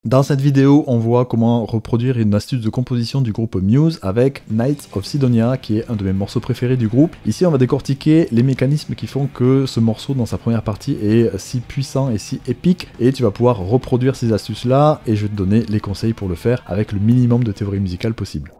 Dans cette vidéo, on voit comment reproduire une astuce de composition du groupe Muse avec Knights of Sidonia, qui est un de mes morceaux préférés du groupe. Ici, on va décortiquer les mécanismes qui font que ce morceau, dans sa première partie, est si puissant et si épique, et tu vas pouvoir reproduire ces astuces-là, et je vais te donner les conseils pour le faire avec le minimum de théorie musicale possible.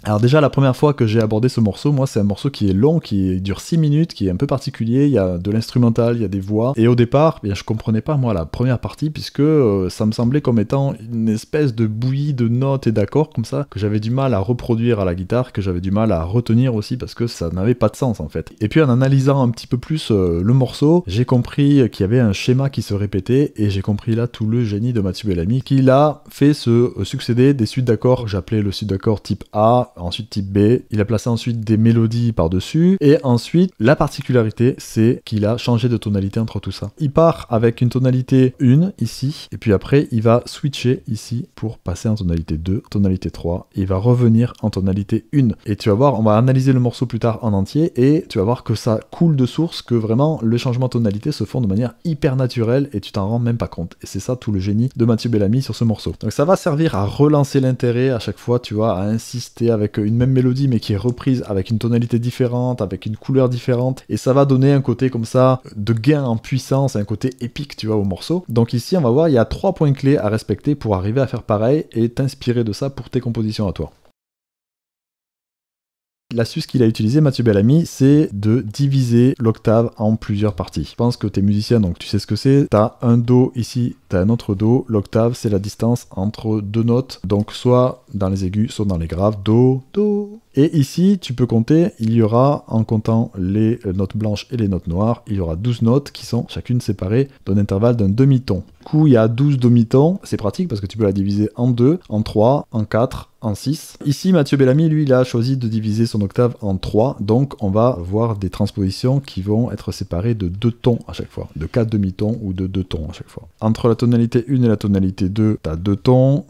Alors déjà, la première fois que j'ai abordé ce morceau, moi c'est un morceau qui est long, qui dure 6 minutes, qui est un peu particulier, il y a de l'instrumental, il y a des voix, et au départ, bien, je comprenais pas moi la première partie, puisque ça me semblait comme étant une espèce de bouillie de notes et d'accords comme ça, que j'avais du mal à reproduire à la guitare, que j'avais du mal à retenir aussi, parce que ça n'avait pas de sens en fait. Et puis en analysant un petit peu plus le morceau, j'ai compris qu'il y avait un schéma qui se répétait, et j'ai compris là tout le génie de Mathieu Bellamy, qui l'a fait se succéder des suites d'accords que j'appelais le suite d'accords type A, ensuite type B, il a placé ensuite des mélodies par-dessus, et ensuite, la particularité, c'est qu'il a changé de tonalité entre tout ça. Il part avec une tonalité 1, ici, et puis après, il va switcher ici pour passer en tonalité 2, tonalité 3, et il va revenir en tonalité 1. Et tu vas voir, on va analyser le morceau plus tard en entier, et tu vas voir que ça coule de source, que vraiment, le changement de tonalité se font de manière hyper naturelle, et tu t'en rends même pas compte. Et c'est ça tout le génie de Mathieu Bellamy sur ce morceau. Donc ça va servir à relancer l'intérêt à chaque fois, tu vois, à insister avec une même mélodie mais qui est reprise avec une tonalité différente, avec une couleur différente, et ça va donner un côté comme ça de gain en puissance, un côté épique, tu vois, au morceau. Donc ici on va voir, il y a 3 points clés à respecter pour arriver à faire pareil et t'inspirer de ça pour tes compositions à toi. L'astuce qu'il a utilisée, Mathieu Bellamy, c'est de diviser l'octave en plusieurs parties. Je pense que t'es musicien, donc tu sais ce que c'est. T'as un Do ici, t'as un autre Do. L'octave, c'est la distance entre deux notes, donc soit dans les aigus, soit dans les graves. Do, Do. Et ici, tu peux compter, il y aura, en comptant les notes blanches et les notes noires, il y aura 12 notes qui sont chacune séparées d'un intervalle d'un demi-ton. Du coup, il y a 12 demi-tons, c'est pratique parce que tu peux la diviser en 2, en 3, en 4, en 6. Ici, Mathieu Bellamy, lui, il a choisi de diviser son octave en 3, donc on va voir des transpositions qui vont être séparées de 2 tons à chaque fois, de 4 demi-tons ou de 2 tons à chaque fois. Entre la tonalité 1 et la tonalité 2, tu as 2 tons,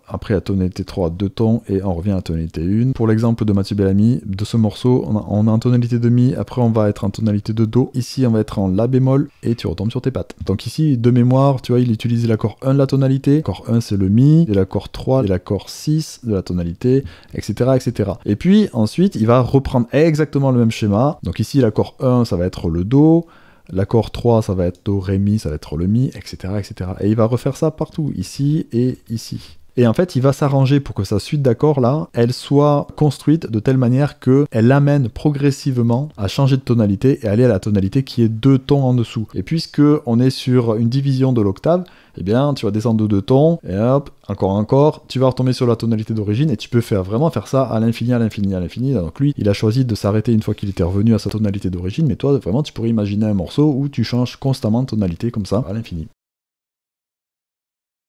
après la tonalité 3, 2 tons, et on revient à la tonalité 1. Pour l'exemple de Mathieu Bellamy, de ce morceau, on a en tonalité de Mi, après on va être en tonalité de Do, ici on va être en La bémol, et tu retombes sur tes pattes. Donc ici, de mémoire, tu vois, il utilise l'accord 1 de la tonalité, l'accord 1 c'est le Mi, et l'accord 3 et l'accord 6 de la tonalité, etc., etc. Et puis ensuite, il va reprendre exactement le même schéma. Donc ici, l'accord 1, ça va être le Do, l'accord 3, ça va être Do, Ré, Mi, ça va être le Mi, etc., etc. Et il va refaire ça partout, ici et ici. Et en fait, il va s'arranger pour que sa suite d'accords là, elle soit construite de telle manière qu'elle l'amène progressivement à changer de tonalité et aller à la tonalité qui est 2 tons en dessous. Et puisque on est sur une division de l'octave, eh bien, tu vas descendre de 2 tons, et hop, encore, tu vas retomber sur la tonalité d'origine, et tu peux vraiment faire ça à l'infini, à l'infini, à l'infini. Donc lui, il a choisi de s'arrêter une fois qu'il était revenu à sa tonalité d'origine, mais toi, vraiment, tu pourrais imaginer un morceau où tu changes constamment de tonalité, comme ça, à l'infini.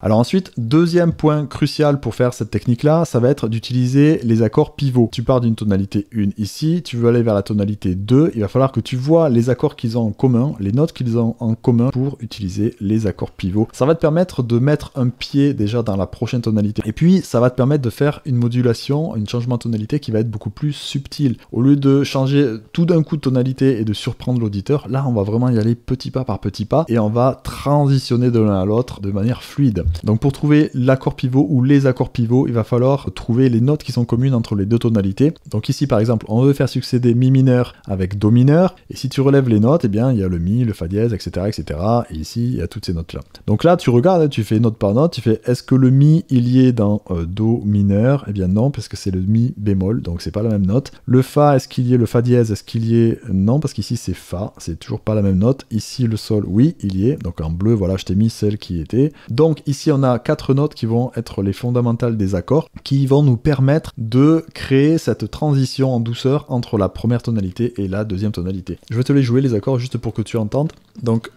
Alors ensuite, deuxième point crucial pour faire cette technique-là, ça va être d'utiliser les accords pivots. Tu pars d'une tonalité 1 ici, tu veux aller vers la tonalité 2, il va falloir que tu vois les accords qu'ils ont en commun, les notes qu'ils ont en commun pour utiliser les accords pivots. Ça va te permettre de mettre un pied déjà dans la prochaine tonalité. Et puis, ça va te permettre de faire une modulation, un changement de tonalité qui va être beaucoup plus subtil. Au lieu de changer tout d'un coup de tonalité et de surprendre l'auditeur, là, on va vraiment y aller petit pas par petit pas et on va transitionner de l'un à l'autre de manière fluide. Donc pour trouver l'accord pivot ou les accords pivots, il va falloir trouver les notes qui sont communes entre les deux tonalités. Donc ici par exemple, on veut faire succéder Mi mineur avec Do mineur, et si tu relèves les notes, eh bien il y a le Mi, le Fa dièse, etc., etc. Et ici, il y a toutes ces notes-là. Donc là, tu regardes, tu fais note par note, tu fais est-ce que le Mi, il y est dans Do mineur? Eh bien non, parce que c'est le Mi bémol, donc c'est pas la même note. Le Fa, est-ce qu'il y est? Le Fa dièse, est-ce qu'il y est? Non, parce qu'ici c'est Fa, c'est toujours pas la même note. Ici le Sol, oui, il y est. Donc en bleu, voilà, je t'ai mis celle qui était. Donc ici, on a 4 notes qui vont être les fondamentales des accords, qui vont nous permettre de créer cette transition en douceur entre la première tonalité et la deuxième tonalité. Je vais te les jouer les accords juste pour que tu entendes. Donc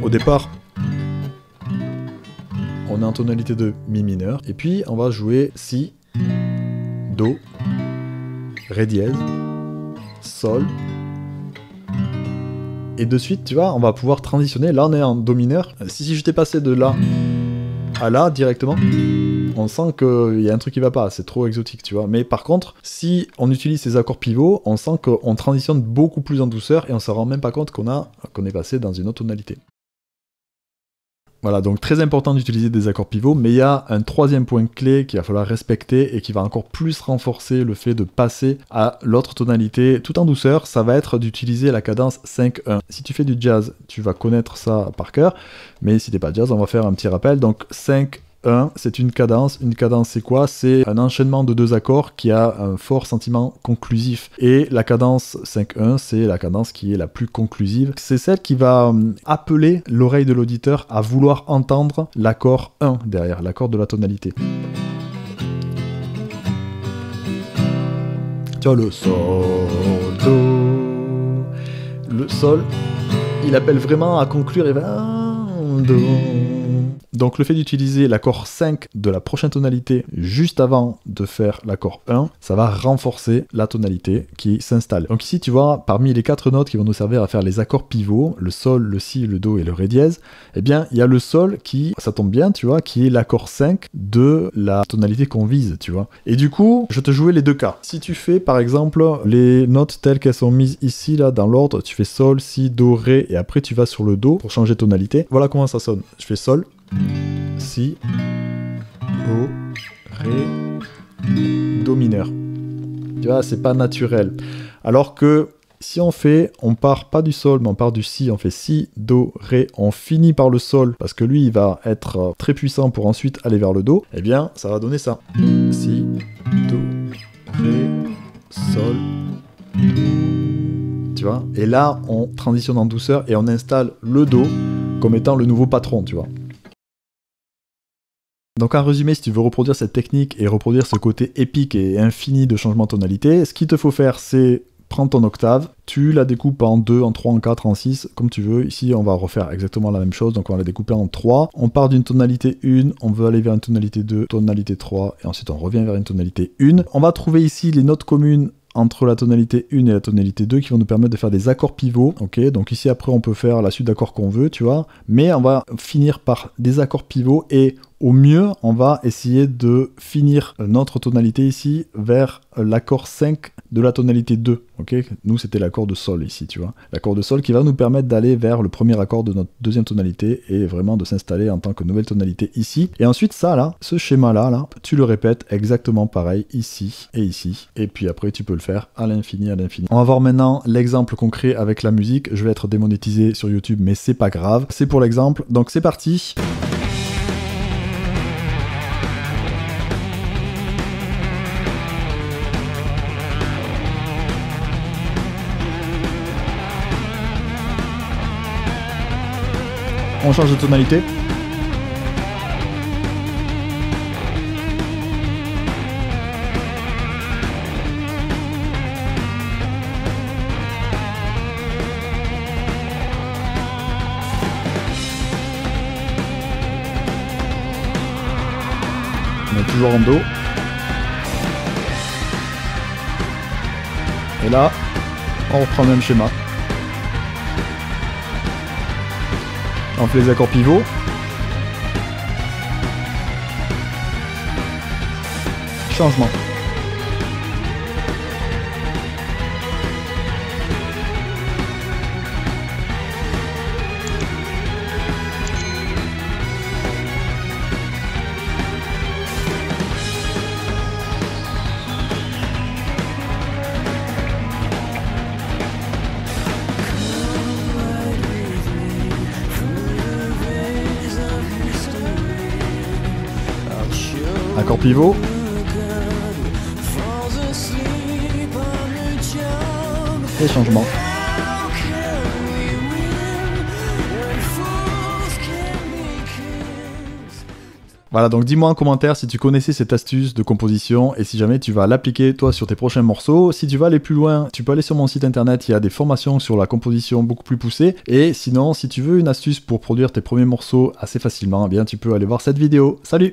au départ, on est en tonalité de Mi mineur, et puis on va jouer Si, Do, Ré dièse, Sol, et de suite, tu vois, on va pouvoir transitionner. Là on est en Do mineur. Si je t'ai passé de là à là directement, on sent qu'il y a un truc qui va pas, c'est trop exotique, tu vois. Mais par contre, si on utilise ces accords pivots, on sent qu'on transitionne beaucoup plus en douceur et on se rend même pas compte qu'on est passé dans une autre tonalité. Voilà, donc très important d'utiliser des accords pivots, mais il y a un troisième point clé qu'il va falloir respecter et qui va encore plus renforcer le fait de passer à l'autre tonalité tout en douceur, ça va être d'utiliser la cadence 5-1. Si tu fais du jazz, tu vas connaître ça par cœur, mais si t'es pas jazz, on va faire un petit rappel. Donc 5-1, c'est une cadence. Une cadence, c'est quoi? C'est un enchaînement de deux accords qui a un fort sentiment conclusif. Et la cadence 5-1, c'est la cadence qui est la plus conclusive. C'est celle qui va appeler l'oreille de l'auditeur à vouloir entendre l'accord 1 derrière, l'accord de la tonalité. Tu vois, le sol, do. Le sol, il appelle vraiment à conclure et va do. Donc le fait d'utiliser l'accord 5 de la prochaine tonalité juste avant de faire l'accord 1, ça va renforcer la tonalité qui s'installe. Donc ici tu vois, parmi les 4 notes qui vont nous servir à faire les accords pivots, le sol, le si, le do et le ré dièse, eh bien il y a le sol qui, ça tombe bien tu vois, qui est l'accord 5 de la tonalité qu'on vise, tu vois. Et du coup, je te jouais les deux cas. Si tu fais par exemple les notes telles qu'elles sont mises ici, là, dans l'ordre, tu fais sol, si, do, ré, et après tu vas sur le do pour changer de tonalité. Voilà comment ça sonne. Je fais sol, si, do, ré, do mineur. Tu vois, c'est pas naturel. Alors que si on part pas du sol, mais on part du si, on fait si, do, ré, on finit par le sol, parce que lui, il va être très puissant pour ensuite aller vers le do, eh bien, ça va donner ça. Si, do, ré, sol, do. Tu vois? Et là, on transitionne en douceur et on installe le do comme étant le nouveau patron, tu vois. Donc en résumé, si tu veux reproduire cette technique et reproduire ce côté épique et infini de changement de tonalité, ce qu'il te faut faire, c'est prendre ton octave, tu la découpes en 2, en 3, en 4, en 6, comme tu veux. Ici, on va refaire exactement la même chose, donc on va la découper en 3. On part d'une tonalité 1, on veut aller vers une tonalité 2, tonalité 3, et ensuite on revient vers une tonalité 1. On va trouver ici les notes communes entre la tonalité 1 et la tonalité 2 qui vont nous permettre de faire des accords pivots, ok, donc ici après on peut faire la suite d'accords qu'on veut, tu vois, mais on va finir par des accords pivots et au mieux on va essayer de finir notre tonalité ici vers l'accord 5 de la tonalité 2, ok, nous c'était l'accord de sol ici, tu vois, l'accord de sol qui va nous permettre d'aller vers le premier accord de notre deuxième tonalité et vraiment de s'installer en tant que nouvelle tonalité ici, et ensuite ça là, ce schéma là, tu le répètes exactement pareil ici, et puis après tu peux le faire à l'infini, à l'infini. On va voir maintenant l'exemple concret avec la musique. Je vais être démonétisé sur YouTube, mais c'est pas grave. C'est pour l'exemple. Donc c'est parti. On change de tonalité. On est toujours en do. Et là, on reprend le même schéma. On fait les accords pivots. Changement. Accord pivot. Et changement. Voilà, donc dis-moi en commentaire si tu connaissais cette astuce de composition et si jamais tu vas l'appliquer toi sur tes prochains morceaux. Si tu veux aller plus loin, tu peux aller sur mon site internet, il y a des formations sur la composition beaucoup plus poussées. Et sinon, si tu veux une astuce pour produire tes premiers morceaux assez facilement, eh bien tu peux aller voir cette vidéo. Salut!